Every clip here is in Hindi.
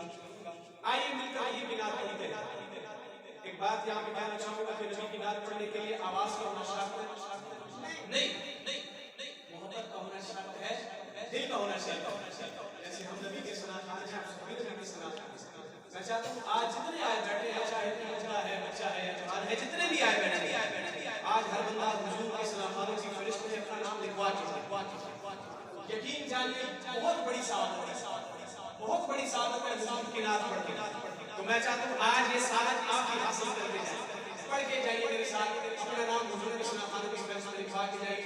आइए मिलकर ये भी नात पढ़ते हैं। एक बात यहाँ पे कहना चाहूंगा कि नबी की नात पढ़ने के लिए आवाज का होना शर्त नहीं, मोहब्बत का होना शर्त है, दिल का होना शर्त है। जैसे हम नबी के सलात हैं, आप सभी नबी के सलात हैं। मैं चाहता हूँ आज जितने आए बैठे हैं, चाहे बच्चा है जवान है, जितने भी आए बैठे हैं, आज हर बंदा हुजूर के सलाम की फरिश्ते में अपना नाम लिखवा के यकीन जानिए बहुत बड़ी सादत है हुजूर की नात पढ़ के। तो मैं चाहता हूँ आज ये सादत आप भी हासिल करके जाइए, पढ़ के जाइए मेरे साथ, अपना नाम हुजूर के सलाम की फरिश्ते में लिखवा के जाइए।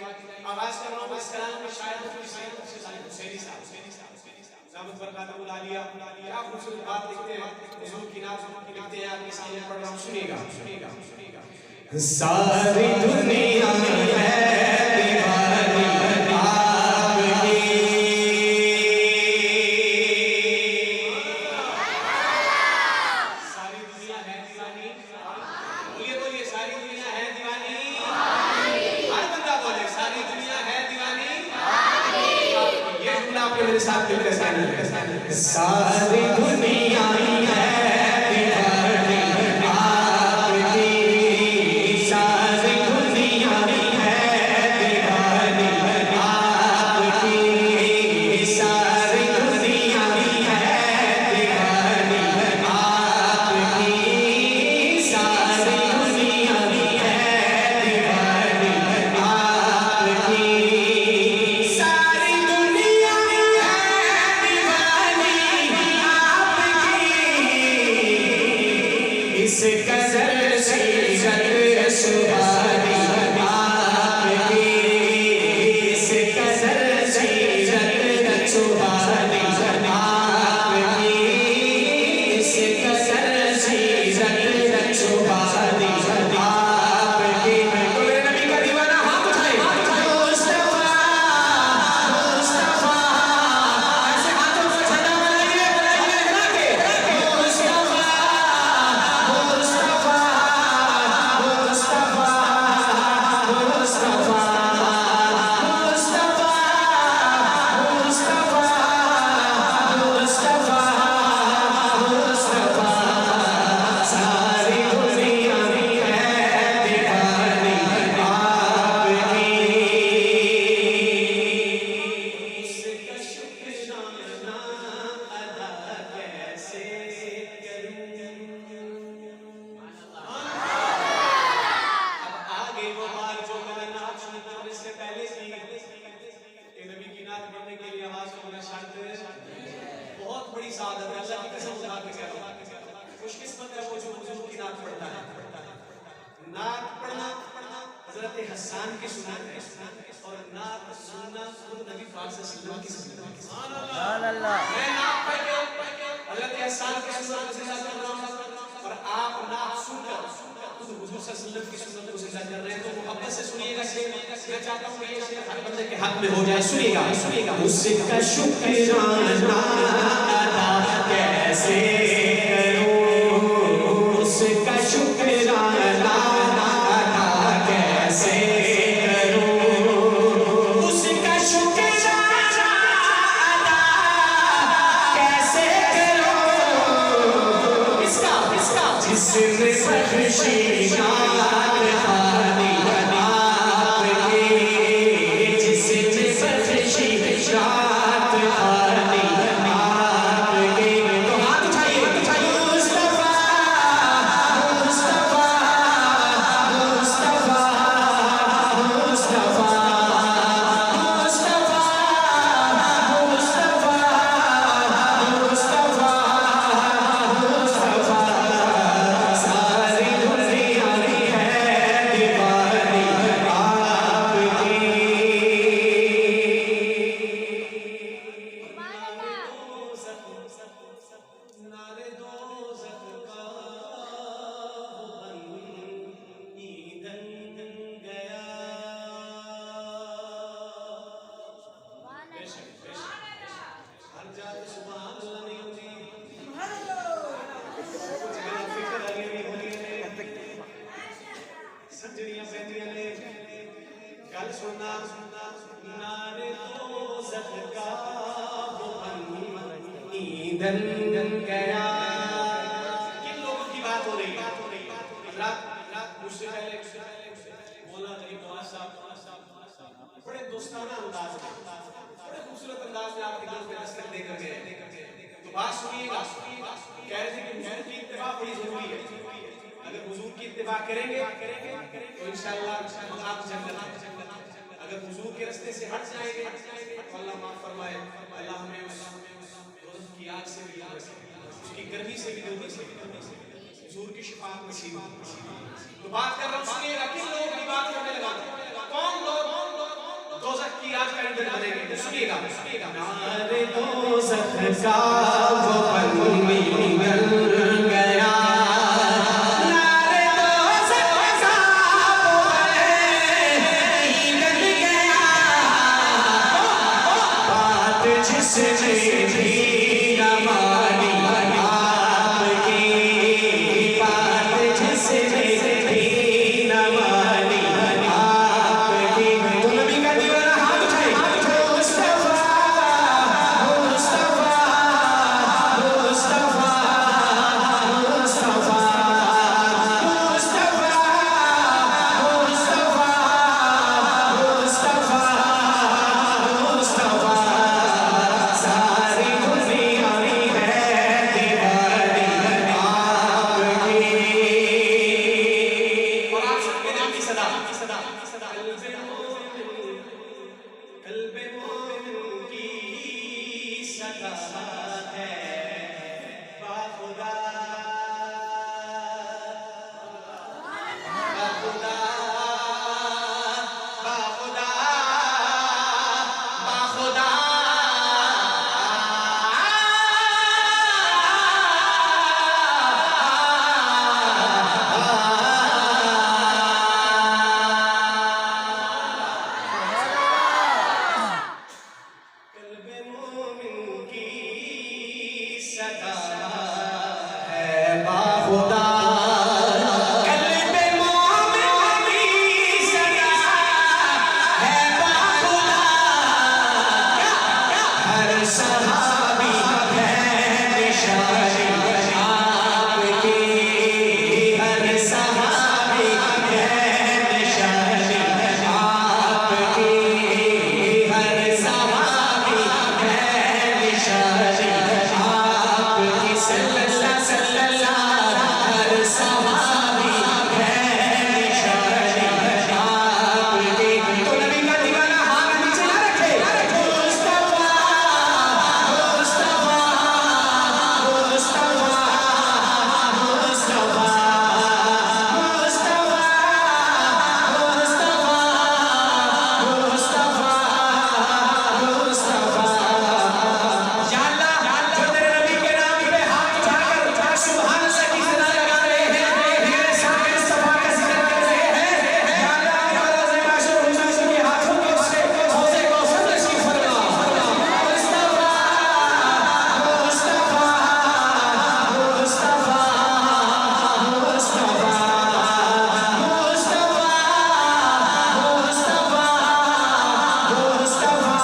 आवाज कर रहा हूँ इस कलाम में शायद हुसैनी साहब दामत बरकातुहु आलिया क्या खूबसूरत बात लिखते हैं, हुजूर की नात लिखते हैं, आपके सामने पढ़ रहा हूँ, सुनिएगा। सारी दुनिया है दीवानी आपकी, सारी दुनिया है दीवानी, बोलिए सारी दुनिया है दीवानी, हर बंदा बोले सारी दुनिया है दीवानी। ये जुमला आपने मेरे साथ मिलकर कहना है, सारी दुनिया है दीवानी आपकी, सारी दुनिया है दीवानी आपकी, सारी दुनिया है दीवानी आपकी, सारी दुनिया है दीवानी आपकी, सारी दुनिया है इस कदर सीरत सुहानी आपकी, इस कदर सीरत सुहानी आपकी, इस कदर सीरत सुहानी आपकी। तो मेरे नबी का दीवाना हाथ उठाए, मुस्तफा मुस्तफा, ऐसे हाथों को ठंडा बनाइए बना के, मुस्तफा मुस्तफा मुस्तफा मुस्तफा मुस्तफा मुस्तफा मुस्तफा, सारी दुनिया है दीवानी आपकी, उसका शुक्राना अदा कैसे करूं। अब आगे वो बात जो मैंने नात शुरू करने से पहले की, नबी की नात पढ़ने के लिए आवाज को होना शर्त बहुत बड़ी सादत है। अल्लाह की कसम उठा के कह रहा हूं, खुशकिस्मत है वो जो हुजूर की नात पढ़ता है। नात पढ़ना हजरत हसन की सुन्नत है और नात सुनना खुद नबी पाक सल्लल्लाहु अलैहि वसल्लम की सुन्नत है। सुभान अल्लाह। मैं नात पढ़ के हजरत हसन की सुन्नत को जिंदा कर रहा हूं और आप नात सुनकर खुद हुजूर सल्लल्लाहु अलैहि वसल्लम की सुन्नत को जिंदा कर रहे हैं। तो मोहब्बत से सुनिएगा शेर, मैं चाहता हूं कि ये शेर हर बंदे के हक में हो जाए। सुनिएगा। उसका शुक्राना अदा कैसे करूं, उसका शुक्राना अदा कैसे करूं, उसका शुक्राना अदा कैसे करूं, इसका जिसने बख्शी नात खानी आपकी, जिसने बख्शी नात खानी आपकी। तो हाथ उठाइए, मुस्तफा मुस्तफा मुस्तफा मुस्तफा मुस्तफा मुस्तफा मुस्तफा मुस्तफा, सारी दुनिया है दीवानी आपकी। नारे दोज़ख का वो बन ईंधन गया। बेशक हर जात सुभान अल्लाह नहीं होती, कुछ गलत फिक्र वाली नहीं होती है, सजड़ियां बहतियां ने गल सुनना। नारे दोज़ख का वो बन ईंधन गया। किन लोगों की बात हो रही है? मुझसे पहले बोला नहीं बोला साहब बड़े दोस्ताना अंदाज में, बड़े खूबसूरत अंदाज में आपके दिल पे दस्तक देकर गए। तो बात सुनिएगा, कह रहे थे कि हुजूर की इत्तिबा बड़ी जरूरी है। अगर हुजूर की इत्तिबा करेंगे तो इंशाअल्लाह आप जन्नत है। अगर हुजूर के रास्ते से हट जाएंगे तो अल्लाह माफ फरमाए, अल्लाह हमें उस दोज़ख की आग से भी दूर रखे, उसकी गर्मी से भी दूर रखे, हुजूर की शिफाअत नसीब हो। तो बात कर रहा हूं, सुनिएगा किन लोगों की बात करने लगा, कौन लोग दोज़ख की आग का ईंधन बनेंगे। तो सुनिएगा, नारे दोज़ख का वो पन निकल गया, नारे दोज़ख का वो पन निकल गया, बात जिसने भी न मानी आपकी, बात जिसने भी न मानी आपकी, तो नबी का दीवाना हाथ उठाए, मुस्तफा मुस्तफा मुस्तफा मुस्तफा मुस्तफा मुस्तफा मुस्तफा मुस्तफा, सारी दुनिया में है दीवानी आपकी। और आप सबके नाम की सदा कल्बे मोमिन की सदा है बाखुदा बाखुदा बाखुदा बाखुदा। कल्बे मोमिन की सदा है बाखुदा, कल्बे मोमिन की सदा है बाखुदा, हर सहाबी है निशानी आपकी, हर सहाबी है निशानी आपकी, हर सहाबी है निशानी आपकी, सल्लल्लाहु सल्लल्लाहु, हर सहाबी है निशानी आपकी। तो नबी का दीवाना हाथ नीचे ना रखे, मुस्तफा मुस्तफा मुस्तफा मुस्तफा मुस्तफा मुस्तफा मुस्तफा। या अल्लाह, जो तेरे नबी के नाम पे हाथ उठाकर सुभान अल्लाह की सना लगा रहे हैं, मेरे सामने मुस्तफा का जिक्र कर रहे हैं, या अल्लाह हमारा ज़िमाशुर हुजूर के हाथों के वाले हौज़े कौसर नसीब फरमा। मुस्तफा मुस्तफा मुस्तफा मुस्तफा मुस्तफा मुस्तफा मुस्तफा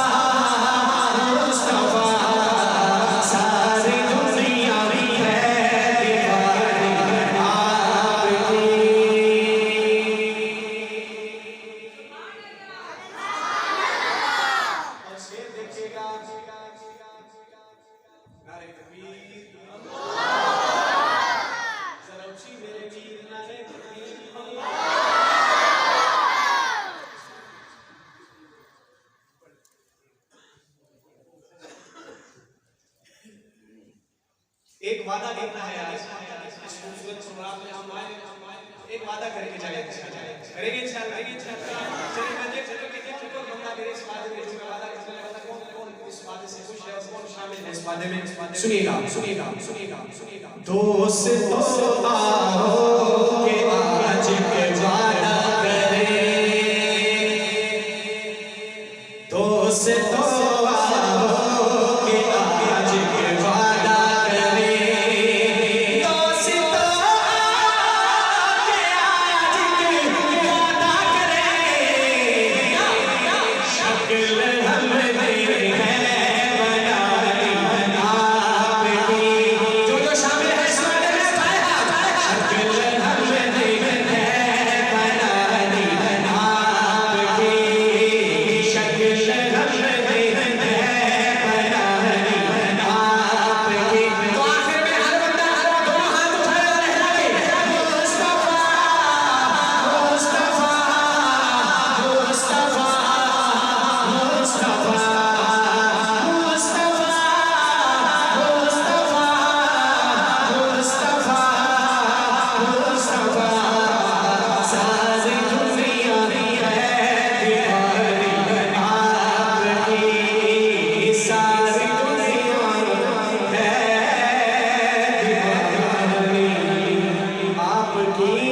मुस्तफा, सारी दुनिया में है दीवानी आपकी। और शेर देखिएगा, नारे तकबीर, जरा ऊंची मेरे वीर, नारे तकबीर। एक वादा करना है आज, इस खूबसूरत प्रोग्राम में हम आए, एक वादा करके जाएंगे, करेंगे इंशाअल्लाह। चलिए मैं देख चलो कि कौन बंदा मेरे इस वादे में जो मैं वादा करने लगा था, कौन इस वादे से खुश है और कौन शामिल है इस वादे में। सुनिएगा सुनिएगा सुनिएगा सुनिएगा, दोस्तों आओ के आज के वादा करें, दोस्तों आओ के आज के वादा करें, दोस्तों आओ के आज के वादा करें, शक्ल हमने है बनानी आपकी, की